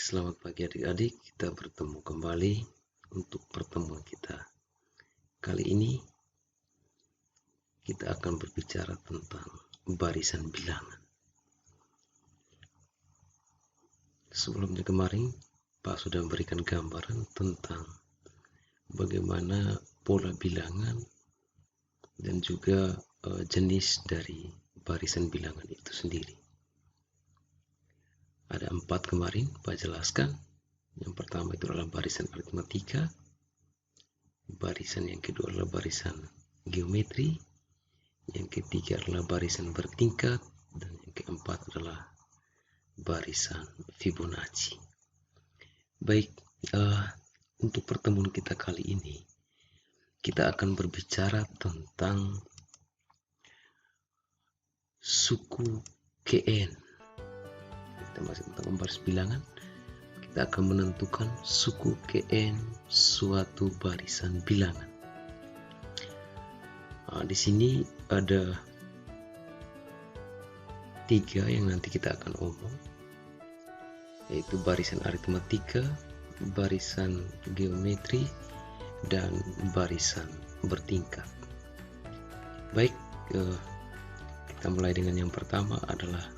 Selamat pagi adik-adik. Kita bertemu kembali untuk pertemuan kita. Kali ini kita akan berbicara tentang barisan bilangan. Sebelumnya kemarin, Pak sudah memberikan gambaran tentang bagaimana pola bilangan dan juga jenis dari barisan bilangan itu sendiri. Ada 4 kemarin Pak jelaskan. Yang pertama itu adalah barisan aritmatika, barisan yang kedua adalah barisan geometri, yang ketiga adalah barisan bertingkat, dan yang keempat adalah barisan Fibonacci. Baik, untuk pertemuan kita kali ini kita akan berbicara tentang suku Kn. Kita masih tentang baris bilangan. Kita akan menentukan suku Kn suatu barisan bilangan. Di sini ada 3 yang nanti kita akan omong, yaitu barisan aritmatika, barisan geometri, dan barisan bertingkat. Baik, kita mulai dengan yang pertama adalah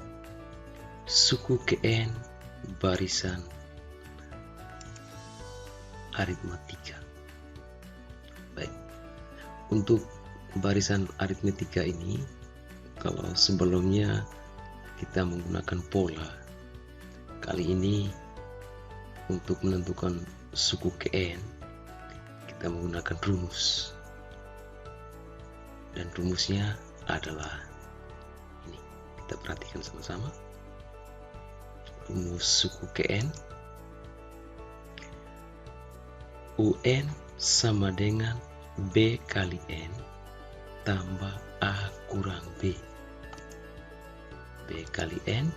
suku Kn barisan aritmatika. Baik, untuk barisan aritmatika ini, kalau sebelumnya kita menggunakan pola, kali ini untuk menentukan suku Kn kita menggunakan rumus, dan rumusnya adalah ini. Kita perhatikan sama-sama. Rumus suku Kn, UN sama dengan B kali N tambah A kurang B. B kali N,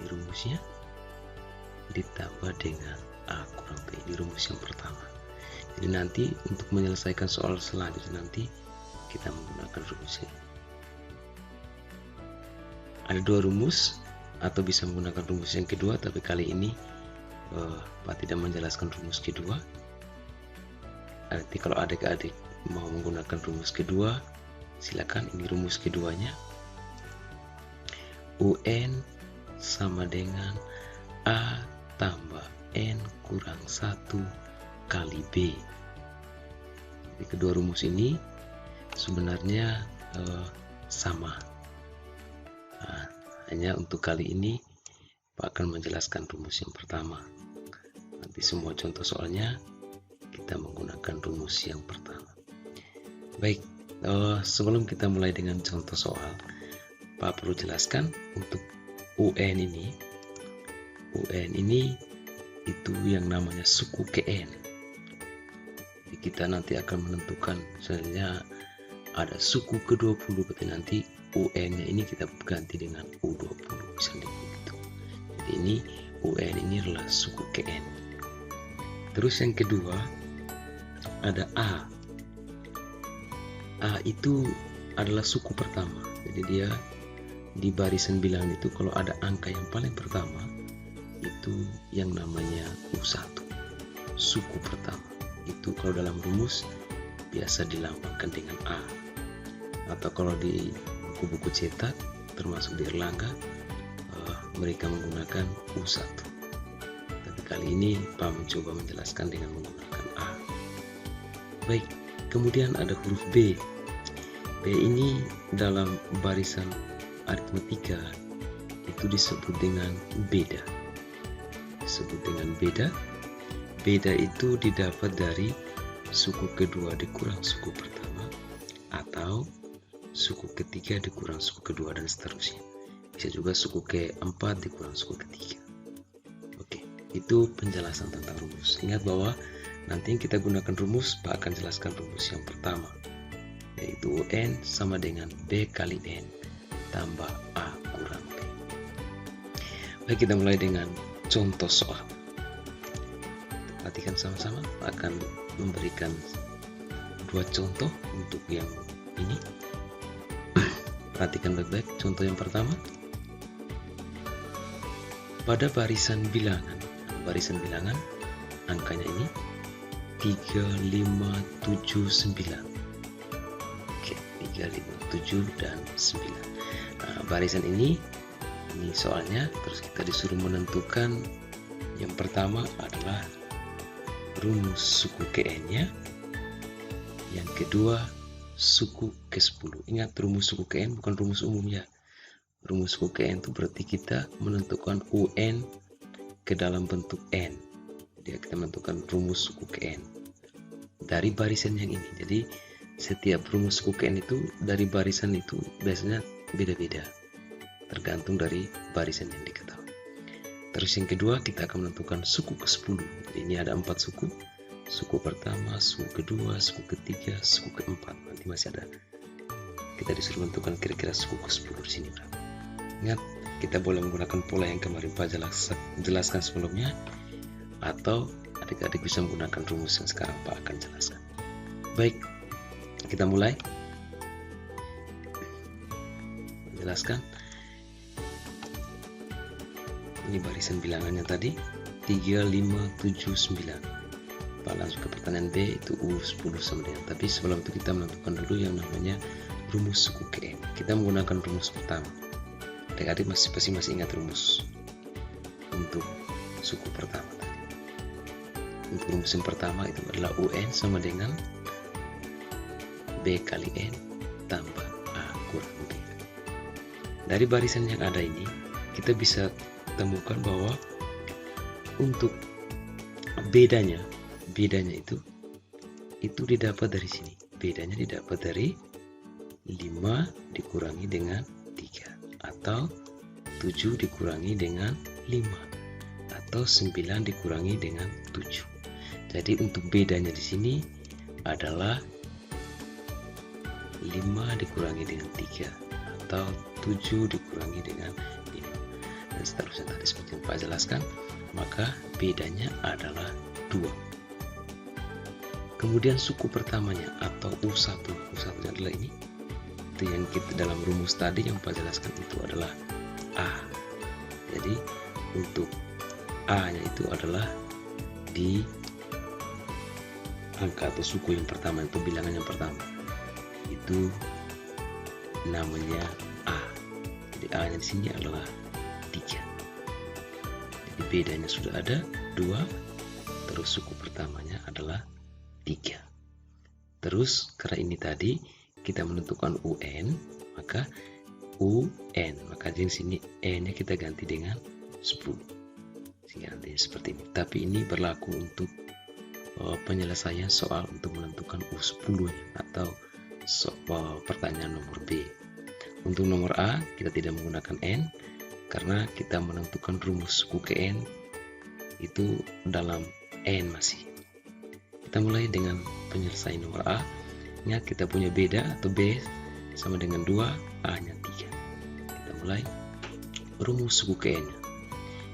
ini rumusnya, ditambah dengan A kurang B. Ini rumus yang pertama. Jadi nanti untuk menyelesaikan soal selanjutnya nanti kita menggunakan rumus ini. Ada 2 rumus, atau bisa menggunakan rumus yang kedua, tapi kali ini Pak tidak menjelaskan rumus kedua. Nanti kalau adik-adik mau menggunakan rumus kedua, silakan. Ini rumus keduanya. UN sama dengan A tambah N kurang 1 kali B. Jadi kedua rumus ini sebenarnya sama. Hanya untuk kali ini Pak akan menjelaskan rumus yang pertama. Nanti semua contoh soalnya kita menggunakan rumus yang pertama. Baik, sebelum kita mulai dengan contoh soal, Pak perlu jelaskan untuk UN ini. UN ini itu yang namanya suku Kn. Jadi kita nanti akan menentukan, misalnya ada suku ke-20, berarti nanti UN-nya ini kita ganti dengan U20, misalnya begitu. Jadi ini UN ini adalah suku Kn. Terus yang kedua ada A. A itu adalah suku pertama. Jadi dia di barisan bilangan itu kalau ada angka yang paling pertama itu yang namanya U1, suku pertama. Itu kalau dalam rumus biasa dilambangkan dengan A. Atau kalau di buku-buku cetak termasuk di Erlangga, mereka menggunakan U1. Tapi kali ini Pak mencoba menjelaskan dengan menggunakan A. Baik, kemudian ada huruf B. B ini dalam barisan aritmatika itu disebut dengan beda. Disebut dengan beda. Beda itu didapat dari suku kedua dikurang suku pertama, atau suku ketiga dikurang suku kedua, dan seterusnya. Bisa juga suku keempat dikurang suku ketiga. Oke, itu penjelasan tentang rumus. Ingat bahwa nanti yang kita gunakan rumus, Pak akan jelaskan rumus yang pertama, yaitu UN sama dengan B kali N tambah A kurang B. Baik, kita mulai dengan contoh soal. Perhatikan sama-sama, Pak akan memberikan 2 contoh untuk yang ini. Perhatikan baik-baik. Contoh yang pertama, pada barisan bilangan angkanya ini 3579. Oke, 3579 dan 9. Nah, barisan ini soalnya terus kita disuruh menentukan yang pertama adalah rumus suku KN-nya, yang kedua suku ke-10. Ingat, rumus suku KN bukan rumus umum ya. Rumus suku KN itu berarti kita menentukan UN ke dalam bentuk N. Jadi kita menentukan rumus suku KN dari barisan yang ini. Jadi setiap rumus suku KN itu dari barisan itu biasanya beda-beda, tergantung dari barisan yang diketahui. Terus yang kedua kita akan menentukan suku ke-10. Jadi ini ada 4 suku. Suku pertama, suku kedua, suku ketiga, suku keempat. Nanti masih ada. Kita disuruh menentukan kira-kira suku ke-10 di sini berapa. Ingat, kita boleh menggunakan pola yang kemarin Pak jelaskan sebelumnya, atau adik-adik bisa menggunakan rumus yang sekarang Pak akan jelaskan. Baik, kita mulai menjelaskan. Ini barisan bilangannya tadi 3579. Pak langsung ke pertanyaan B, itu U10 sama dengan. Tapi sebelum itu kita menentukan dulu yang namanya rumus suku KN. Kita menggunakan rumus pertama. Adik-adik masih ingat rumus untuk suku pertama tadi. Untuk rumus yang pertama itu adalah UN sama dengan B kali N tambah A kurang B. Dari barisan yang ada ini kita bisa temukan bahwa untuk bedanya itu didapat dari sini. Bedanya didapat dari 5 dikurangi dengan 3, atau 7 dikurangi dengan 5, atau 9 dikurangi dengan 7. Jadi untuk bedanya di sini adalah 5 dikurangi dengan 3, atau 7 dikurangi dengan 5, dan seterusnya tadi seperti yang Pak jelaskan. Maka bedanya adalah 2. Kemudian suku pertamanya atau U1 adalah ini. Itu yang kita dalam rumus tadi yang Pak jelaskan itu adalah A. Jadi untuk A-nya itu adalah di angka atau suku yang pertama, itu bilangan yang pertama. Itu namanya A. Jadi A-nya di sini adalah 3. Jadi bedanya sudah ada 2, terus suku pertamanya adalah 3. Terus karena ini tadi kita menentukan UN, maka UN, maka di sini N-nya kita ganti dengan 10. Sehingga nanti seperti ini. Tapi ini berlaku untuk penyelesaian soal untuk menentukan U10 atau pertanyaan nomor B. Untuk nomor A kita tidak menggunakan N karena kita menentukan rumus suku KN itu dalam N masih. Kita mulai dengan penyelesaian nomor A. Ingat, kita punya beda atau B sama dengan 2, A-nya 3. Kita mulai rumus suku KN.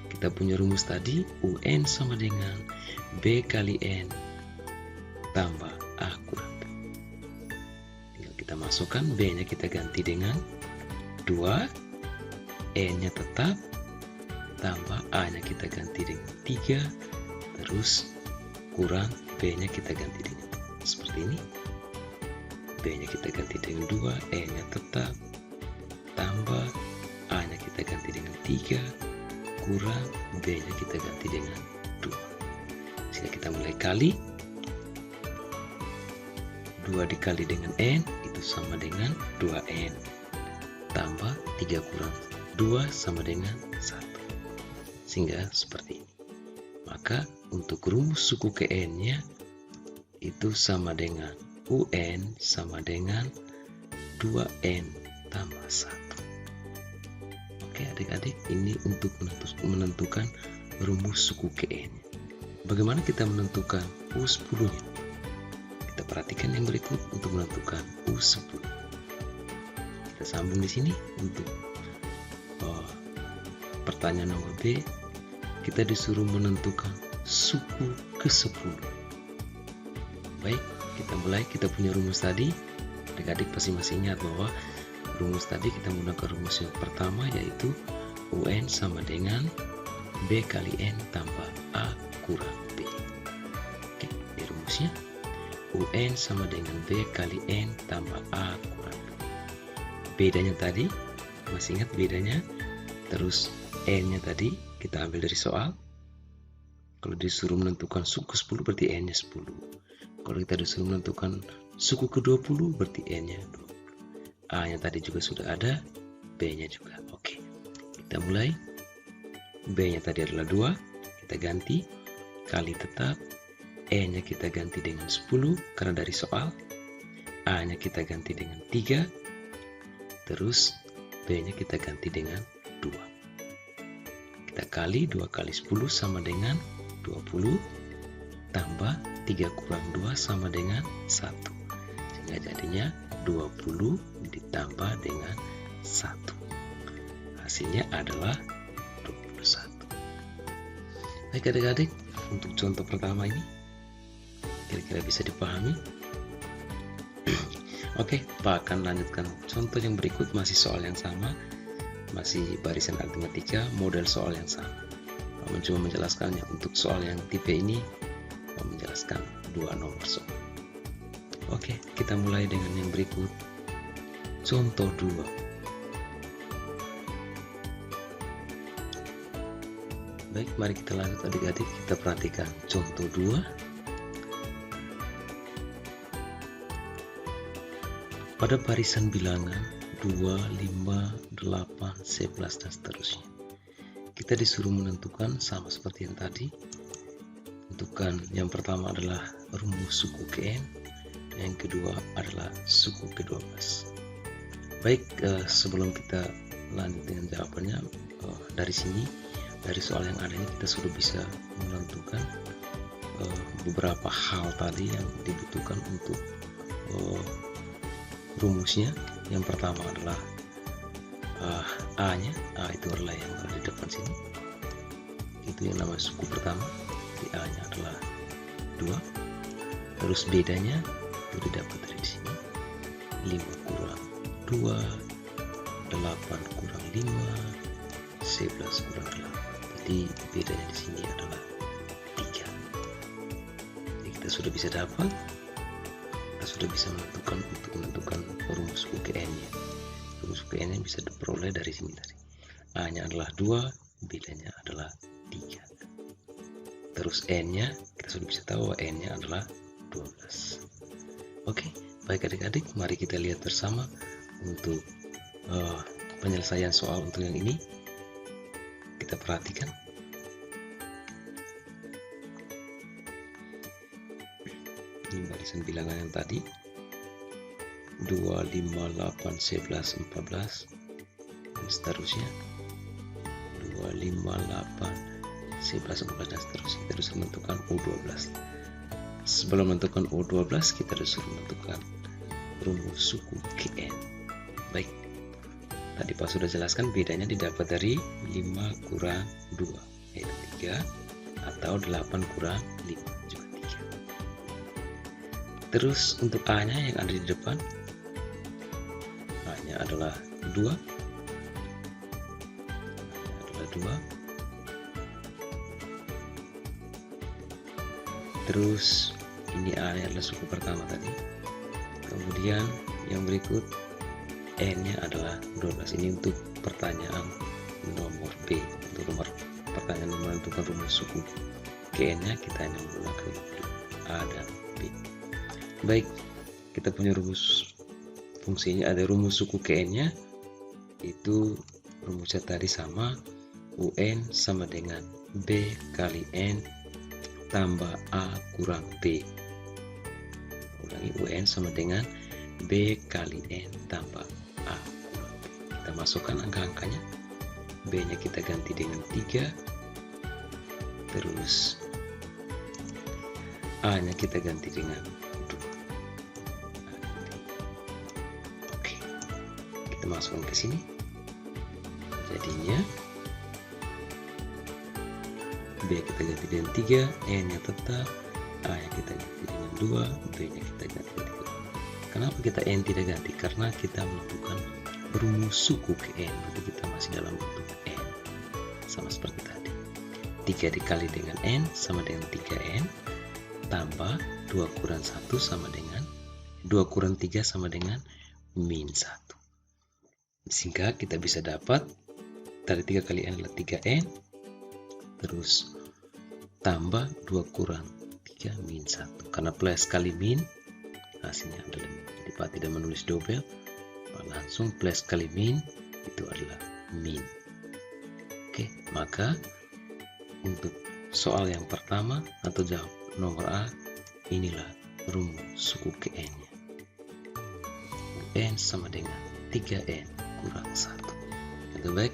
Kita punya rumus tadi UN sama dengan B kali N tambah A kurang B. Tinggal kita masukkan, B-nya kita ganti dengan 2, N-nya tetap, tambah A-nya kita ganti dengan 3, terus kurang B-nya kita ganti dengan seperti ini. B-nya kita ganti dengan 2, E-nya tetap, tambah A-nya kita ganti dengan 3, kurang B-nya kita ganti dengan 2. Sehingga kita mulai kali. 2 dikali dengan N itu sama dengan 2N, tambah 3 kurang 2 sama dengan 1. Sehingga seperti ini. Maka untuk rumus suku KN-nya itu sama dengan UN sama dengan 2N tambah 1. Oke adik-adik, ini untuk menentukan rumus suku KN. Bagaimana kita menentukan U10-nya? Kita perhatikan yang berikut untuk menentukan U10. Kita sambung di sini untuk pertanyaan nomor B. Kita disuruh menentukan suku ke-10. Baik, kita mulai. Kita punya rumus tadi. Adik-adik pasti masih ingat bahwa rumus tadi kita menggunakan rumus yang pertama, yaitu UN sama dengan B kali N tambah A kurang B. Oke, di rumusnya UN sama dengan B kali N tambah A kurang B. Bedanya tadi, masih ingat bedanya? Terus N-nya tadi kita ambil dari soal. Kalau disuruh menentukan suku 10 berarti N-nya 10. Kalau kita disuruh menentukan suku ke-20 berarti N-nya 20. A-nya tadi juga sudah ada, B-nya juga. Oke, kita mulai. B-nya tadi adalah 2, kita ganti. Kali tetap, E-nya kita ganti dengan 10 karena dari soal. A-nya kita ganti dengan 3. Terus B-nya kita ganti dengan 2. Kita kali 2 kali 10 sama dengan 20. Tambah 3 kurang 2 sama dengan 1. Sehingga jadinya 20 ditambah dengan 1. Hasilnya adalah 21. Baik adik-adik, untuk contoh pertama ini kira-kira bisa dipahami? Oke, Pak akan lanjutkan contoh yang berikut, masih soal yang sama, masih barisan aritmatika, model soal yang sama. Pak mencoba menjelaskannya. Untuk soal yang tipe ini, Pak menjelaskan 2 nomor soal. Oke, kita mulai dengan yang berikut. Contoh 2. Baik, mari kita lanjut adik-adik. Kita perhatikan contoh 2. Pada barisan bilangan 2, 5, 8, 11, dan seterusnya. Kita disuruh menentukan sama seperti yang tadi. Tentukan yang pertama adalah rumus suku ke N, yang kedua adalah suku ke-12. Baik, sebelum kita lanjut dengan jawabannya, dari sini, dari soal yang ada ini kita sudah bisa menentukan beberapa hal tadi yang dibutuhkan untuk rumusnya. Yang pertama adalah A-nya. A itu adalah yang ada di depan sini. Itu yang namanya suku pertama. Di A-nya adalah 2. Terus bedanya itu didapat dari sini. 5 kurang 2, 8 kurang 5, 11 kurang 8. Jadi bedanya di sini adalah 3. Jadi kita sudah bisa dapat, kita sudah bisa menentukan untuk menentukan rumus suku ke N-nya. Rumus suku N-nya bisa diperoleh dari sini tadi. A-nya adalah 2, bedanya adalah 3. Terus N-nya, kita sudah bisa tahu bahwa N-nya adalah 12. Oke, baik adik-adik, mari kita lihat bersama untuk penyelesaian soal untuk yang ini. Kita perhatikan. Ini barisan bilangan yang tadi. 2, 5, 8, 11, 14, dan seterusnya. 2, 5, 8, 11, 14, dan seterusnya. Kita harus menentukan U12. Sebelum menentukan U12, kita harus menentukan rumus suku KN. Baik, tadi Pak sudah jelaskan bedanya didapat dari 5 kurang 2, yaitu 3, atau 8 kurang 5, juga 3. Terus untuk A-nya yang ada di depan, A-nya adalah 2. A-nya adalah 2. Terus ini A-nya adalah suku pertama tadi. Kemudian yang berikut N-nya adalah 12. Ini untuk pertanyaan nomor B. Untuk nomor pertanyaan menentukan rumus suku N-nya kita hanya menggunakan A dan B. Baik, kita punya rumus fungsinya, ada rumus suku N-nya. Itu rumusnya tadi sama, UN sama dengan B kali N tambah A kurang B. Ulangi, UN sama dengan B kali N tambah A kurang B. Kita masukkan angka-angkanya. B-nya kita ganti dengan 3. Terus A-nya kita ganti dengan 2. Oke, kita masukkan ke sini. Jadinya B kita ganti dengan 3, N-nya tetap, A-nya kita ganti dengan 2, B-nya kita ganti dengan 3. Kenapa kita N tidak ganti? Karena kita melakukan rumus suku ke N, jadi kita masih dalam bentuk N, sama seperti tadi. 3 dikali dengan N sama dengan 3N, tambah 2 kurang 1 sama dengan 2 kurang 3 sama dengan min 1. Sehingga kita bisa dapat dari 3 kali N adalah 3N, terus tambah 2 kurang 3 min 1. Karena plus kali min, hasilnya adalah min. Jadi Pak tidak menulis double, Pak langsung plus kali min, itu adalah min. Oke, maka untuk soal yang pertama atau jawab nomor A, inilah rumus suku ke N-nya. N sama dengan 3N kurang 1. Itu baik.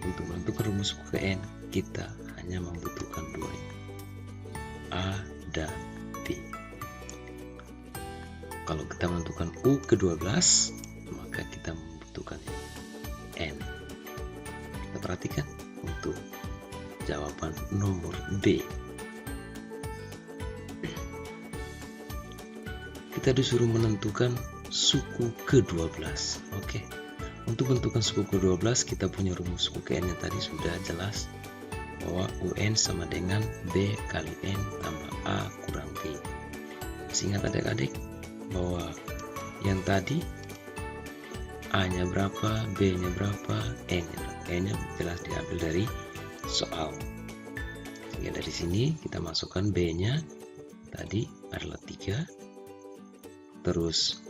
Untuk menentukan rumus suku ke N, kita hanya membutuhkan 2 ini, A dan B. Kalau kita menentukan U ke 12, maka kita membutuhkan N. Kita perhatikan untuk jawaban nomor B. Kita disuruh menentukan suku ke-12. Oke. Untuk menentukan suku ke-12, kita punya rumus suku ke N yang tadi sudah jelas, bahwa UN sama dengan B kali N tambah A kurang B. Ingat adik-adik bahwa yang tadi A-nya berapa, B-nya berapa, N-nya berapa. N-nya jelas diambil dari soal. Sehingga dari sini kita masukkan B-nya tadi adalah 3. Terus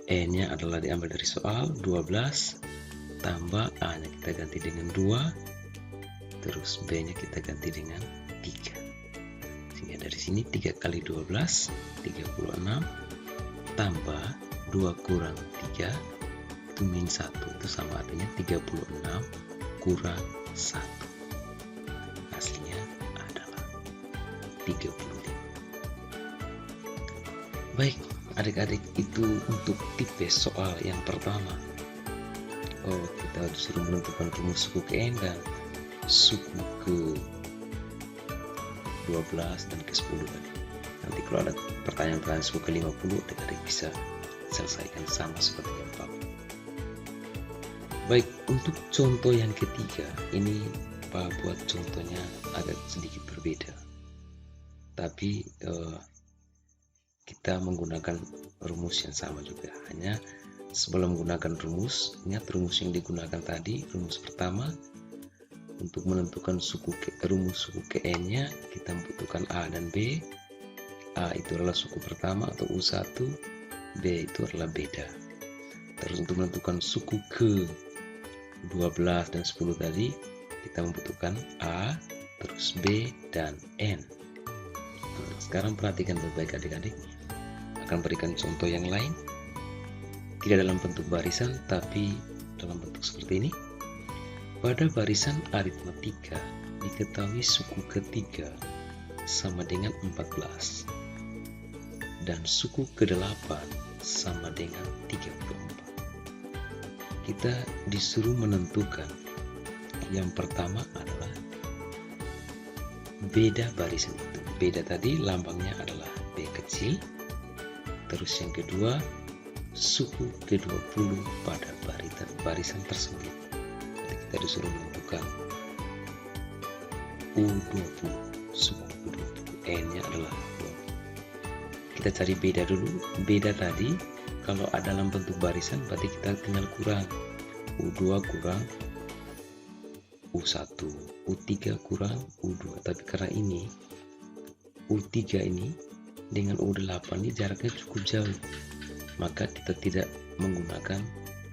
N-nya adalah diambil dari soal 12, tambah A-nya kita ganti dengan 2, terus B-nya kita ganti dengan 3. Sehingga dari sini 3 kali 12, 36, tambah 2 kurang 3, itu min 1, itu sama artinya 36 kurang 1. Hasilnya adalah 35. Baik, adik-adik, itu untuk tipe soal yang pertama. Kita disuruh menentukan rumus suku ke N dan suku ke 12 dan ke 10 tadi. Nanti kalau ada pertanyaan-pertanyaan suku ke 50, adik-adik bisa selesaikan sama seperti yang Pak. Baik, untuk contoh yang ketiga, ini Pak buat contohnya agak sedikit berbeda. Tapi kita menggunakan rumus yang sama juga. Hanya sebelum menggunakan rumus, ingat rumus yang digunakan tadi, rumus pertama, untuk menentukan rumus suku ke N-nya, kita membutuhkan A dan B. A itu adalah suku pertama atau U1, B itu adalah beda. Terus untuk menentukan suku ke 12 dan 10 tadi, kita membutuhkan A, terus B, dan N. Nah, sekarang perhatikan baik-baik adik-adik. Akan berikan contoh yang lain, tidak dalam bentuk barisan tapi dalam bentuk seperti ini. Pada barisan aritmatika diketahui suku ketiga sama dengan 14 dan suku ke-8 sama dengan 34. Kita disuruh menentukan yang pertama adalah beda barisan itu. Beda tadi lambangnya adalah B kecil. Terus yang kedua, suku ke-20 pada barisan tersebut. Jadi kita disuruh menentukan U20, suku ke-20. N-nya adalah 20. Kita cari beda dulu. Beda tadi, kalau ada dalam bentuk barisan, berarti kita tinggal kurang. U2 kurang U1, U3 kurang U2. Tapi karena ini, U3 ini dengan U8 ini jaraknya cukup jauh, maka kita tidak menggunakan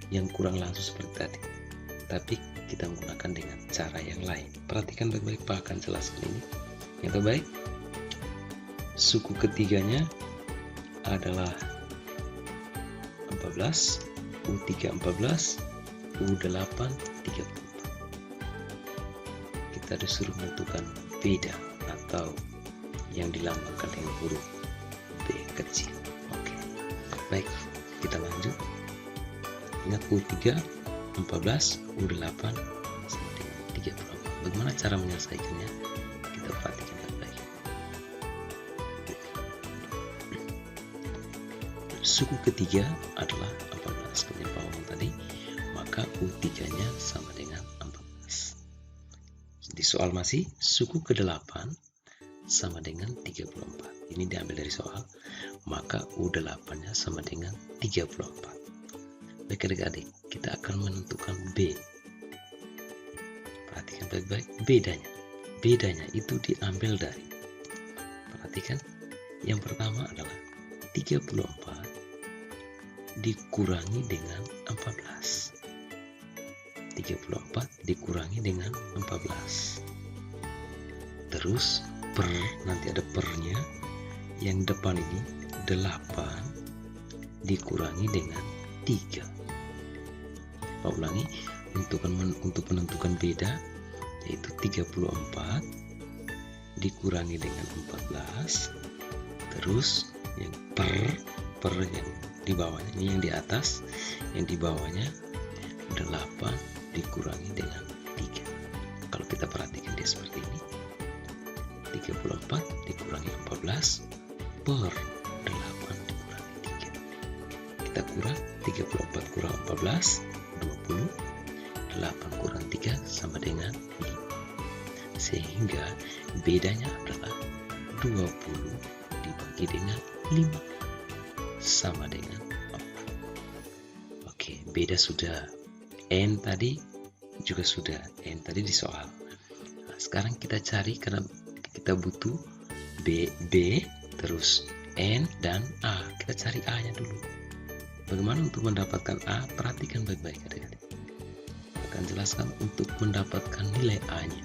yang kurang langsung seperti tadi, tapi kita menggunakan dengan cara yang lain. Perhatikan baik-baik, Pak akan jelaskan ini. Yang terbaik, suku ketiganya adalah 14, U3 14, U8 34. Kita disuruh menentukan beda atau yang dilambangkan dengan huruf B kecil. Oke. Baik, kita lanjut. Ingat U3 14, U8 sama dengan 34. Bagaimana cara menyelesaikannya? Kita perhatikan baik-baik. Suku ketiga adalah 14 seperti yang Pak omong tadi, maka U3-nya sama dengan 14. Di soal masih suku ke-8 sama dengan 34. Ini diambil dari soal, maka U8-nya sama dengan 34. Baik adik-adik, kita akan menentukan B. Perhatikan baik-baik bedanya. Bedanya itu diambil dari, perhatikan, yang pertama adalah 34 dikurangi dengan 14. 34 dikurangi dengan 14. Terus per, nanti ada pernya, yang depan ini 8 dikurangi dengan 3. Saya ulangi, untuk menentukan beda, yaitu 34 dikurangi dengan 14, terus yang per yang di bawahnya, ini yang di atas, yang di bawahnya 8 dikurangi dengan 3. Kalau kita perhatikan dia seperti ini, 34 dikurangi 14 per 8 dikurangi 3. Kita kurang 34 kurang 14, 20. 8 kurang 3 sama dengan 5. Sehingga bedanya adalah 20 dibagi dengan 5 sama dengan 4. Oke, beda sudah. N tadi juga sudah. N tadi di soal. Nah, sekarang kita cari, karena kita butuh B, terus N dan A. Kita cari A-nya dulu. Bagaimana untuk mendapatkan A? Perhatikan baik-baik adik-adik. Akan jelaskan untuk mendapatkan nilai A-nya.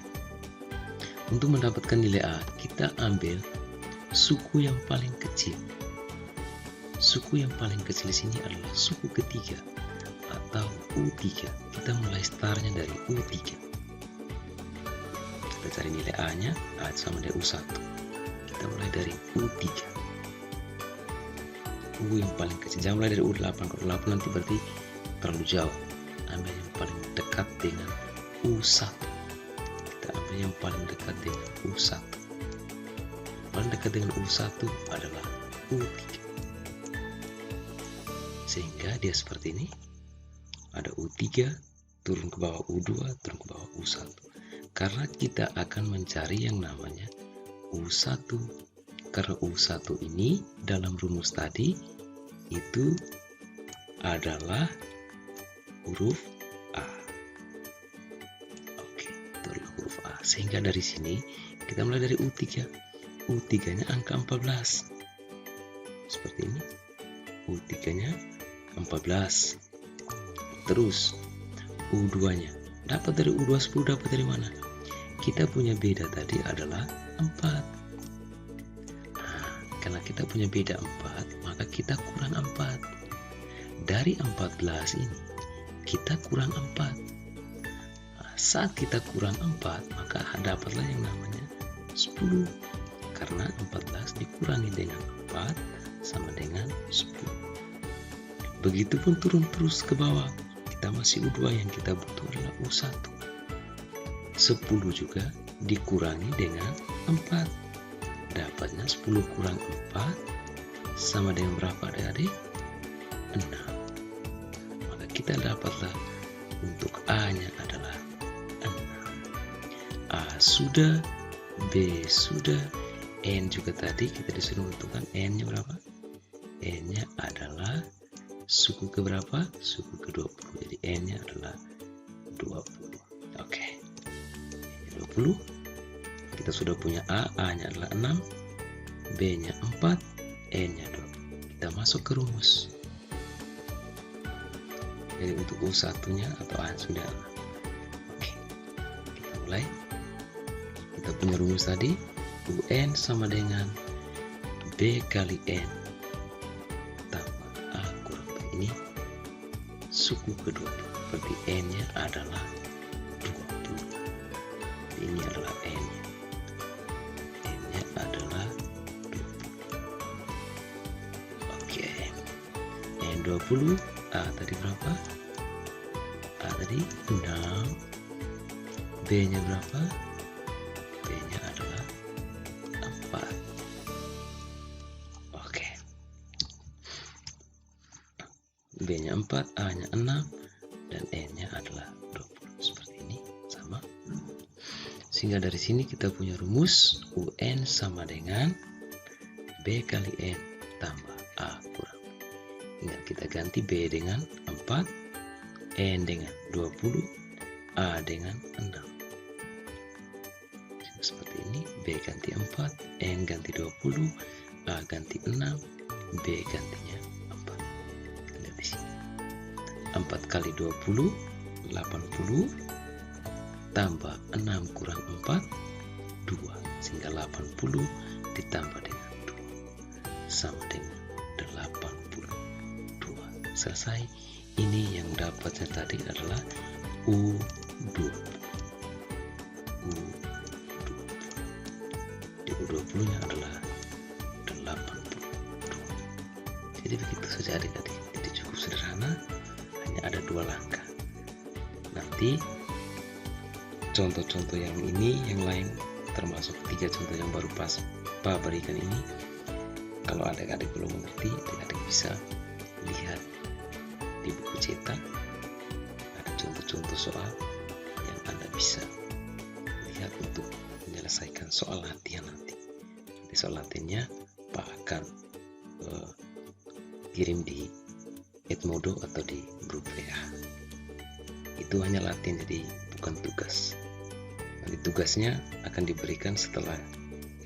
Untuk mendapatkan nilai A, kita ambil suku yang paling kecil. Suku yang paling kecil di sini adalah suku ketiga atau U3. Kita mulai startnya dari U3. Kita cari nilai A-nya, A sama dengan U1. Kita mulai dari U3. U yang paling kecil, jangan mulai dari U8. Kalau U8 nanti berarti terlalu jauh. Ambil yang paling dekat dengan U1. Kita ambil yang paling dekat dengan U1. Paling dekat dengan U1 adalah U3. Sehingga dia seperti ini. Ada U3, turun ke bawah U2, turun ke bawah U1. Karena kita akan mencari yang namanya U1. Karena U1 ini dalam rumus tadi itu adalah huruf A. Oke, itu adalah huruf A. Sehingga dari sini kita mulai dari U3. U3-nya angka 14. Seperti ini. U3-nya 14. Terus U2-nya. Dapat dari U2 10, dapat dari mana? Kita punya beda tadi adalah 4. Karena kita punya beda 4, maka kita kurang 4. Dari 14 ini, kita kurang 4. Nah, saat kita kurang 4, maka dapatlah yang namanya 10. Karena 14 dikurangi dengan 4 sama dengan 10. Begitupun turun terus ke bawah. Kita masih U2, yang kita butuh adalah U1. 10 juga dikurangi dengan 4. Dapatnya 10 kurang 4 sama dengan berapa adik-adik? 6. Maka kita dapatlah untuk A-nya adalah 6. A sudah, B sudah, N juga tadi kita disuruh menentukan N-nya berapa? N-nya adalah suku ke berapa? Suku ke 20. Jadi N-nya adalah 20. Oke. 20. Kita sudah punya A-nya adalah 6, B-nya 4, N-nya 2. Kita masuk ke rumus. Jadi untuk U1-nya atau A sudah. Oke. Kita mulai. Kita punya rumus tadi. UN sama dengan B kali N tambah A kurang B. Ini suku kedua. Berarti N-nya adalah 20. Ini adalah N-nya. N-nya adalah 20. Oke. N20. A tadi berapa? A tadi 6. B-nya berapa? B-nya adalah 4. Oke. B-nya 4, A-nya 6, dan N-nya adalah 20. Seperti ini. Sama. Sehingga dari sini kita punya rumus UN sama dengan B kali N tambah A kurang. Ingat, kita ganti B dengan 4, N dengan 20, A dengan 6. Seperti ini, B ganti 4, N ganti 20, A ganti 6, B gantinya 4. Lihat di sini. 4 kali 20, 80, tambah 6 kurang 4, 2. Sehingga 80 ditambah dengan 2 sama dengan 82. Selesai. Ini yang dapatnya tadi adalah U20. Di U20 nya adalah 82. Jadi begitu saja adik-adik. Jadi cukup sederhana, hanya ada 2 langkah. Nanti contoh-contoh yang ini, yang lain, termasuk 3 contoh yang baru Pa berikan ini, kalau adik-adik belum mengerti, adik-adik bisa lihat di buku cetak. Ada contoh-contoh soal yang Anda bisa lihat untuk menyelesaikan soal latihan nanti. Nanti soal latihannya Pa akan kirim di Edmodo atau di grup WA. Itu hanya latihan, jadi bukan tugas. Nanti tugasnya akan diberikan setelah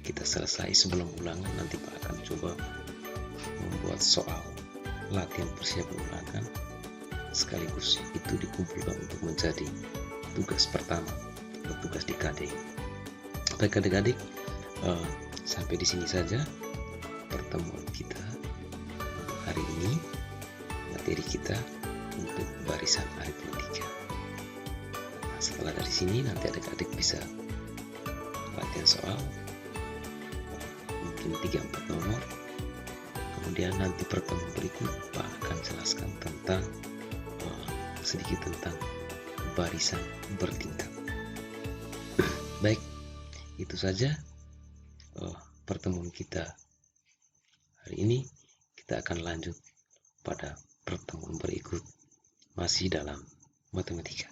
kita selesai. Sebelum ulangan nanti Pak akan coba membuat soal latihan persiapan ulangan, sekaligus itu dikumpulkan untuk menjadi tugas pertama atau tugas di KD. Baik adik-adik, sampai di sini saja pertemuan kita untuk hari ini. Materi kita untuk barisan aritmatika. Setelah dari sini nanti adik-adik bisa latihan soal mungkin 3-4 nomor. Kemudian nanti pertemuan berikut Pak akan jelaskan tentang sedikit tentang barisan bertingkat. Baik, itu saja pertemuan kita hari ini. Kita akan lanjut pada pertemuan berikut masih dalam matematika.